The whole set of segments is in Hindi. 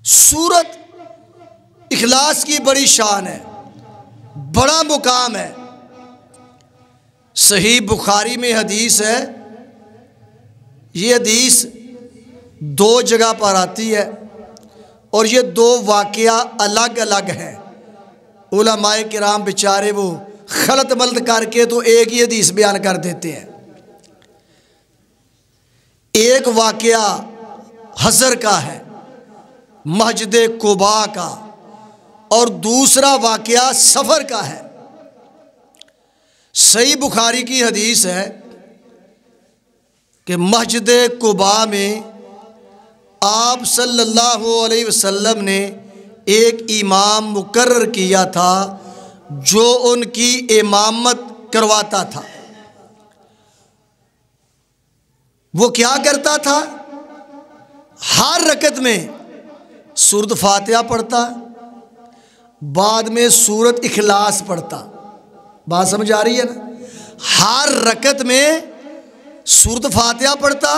सूरत इखलास की बड़ी शान है, बड़ा मुकाम है। सही बुखारी में हदीस है, ये हदीस दो जगह पर आती है और ये दो वाक़या अलग अलग हैं। उलमाए किराम बेचारे वो खलत मलत करके तो एक ही हदीस बयान कर देते हैं। एक वाक़या हज़र का है, मस्जिद कुबा का, और दूसरा वाक़या सफ़र का है। सही बुखारी की हदीस है कि मस्जिद कुबा में आप सल्लल्लाहु अलैहि वसल्लम ने एक इमाम मुकर्रर किया था जो उनकी इमामत करवाता था। वो क्या करता था? हर रकत में सूरत फातिहा पढ़ता, बाद में सूरत इखलास पढ़ता। बात समझ आ रही है ना? हर रकत में सूरत फातिहा पढ़ता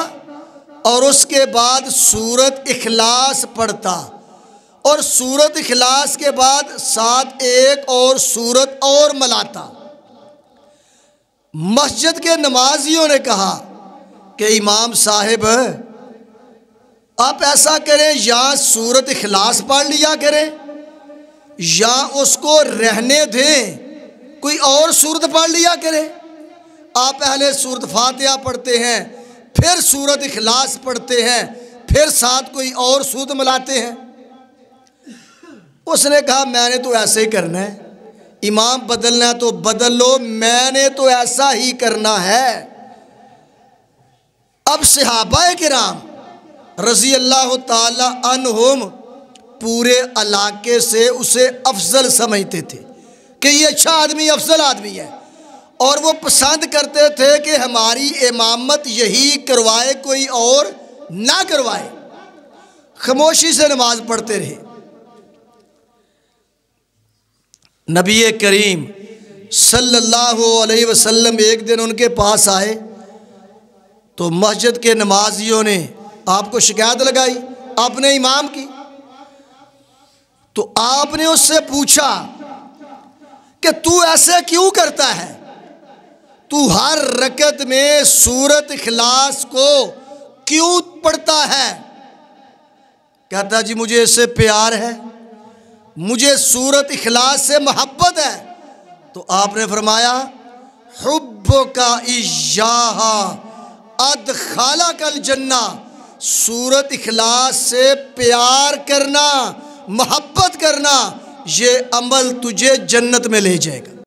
और उसके बाद सूरत इखलास पढ़ता, और सूरत इखलास के बाद साथ एक और सूरत और मिलाता। मस्जिद के नमाजियों ने कहा कि इमाम साहिब आप ऐसा करें, या सूरत इखलास पढ़ लिया करें या उसको रहने दें, कोई और सूरत पढ़ लिया करें। आप पहले सूरत फातिहा पढ़ते हैं, फिर सूरत इखलास पढ़ते हैं, फिर साथ कोई और सूरत मिलाते हैं। उसने कहा मैंने तो ऐसे ही करना है, इमाम बदलना है तो बदल लो, मैंने तो ऐसा ही करना है। अब सहाबाए किराम रज़ी अल्लाह ताला अन्हुम पूरे इलाके से उसे अफजल समझते थे कि ये अच्छा आदमी, अफजल आदमी है, और वो पसंद करते थे कि हमारी इमामत यही करवाए, कोई और ना करवाए। खामोशी से नमाज पढ़ते रहे। नबी करीम सल्लल्लाहु अलैहि वसल्लम एक दिन उनके पास आए तो मस्जिद के नमाजियों ने आपको शिकायत लगाई अपने इमाम की। तो आपने उससे पूछा कि तू ऐसे क्यों करता है? तू हर रकत में सूरत इखलास को क्यों पढ़ता है? कहता जी मुझे इससे प्यार है, मुझे सूरत इखलास से मोहब्बत है। तो आपने फरमाया हुब्बुका इय्याहा अदखलकल जन्ना, सूरत इखलास से प्यार करना, मोहब्बत करना, ये अमल तुझे जन्नत में ले जाएगा।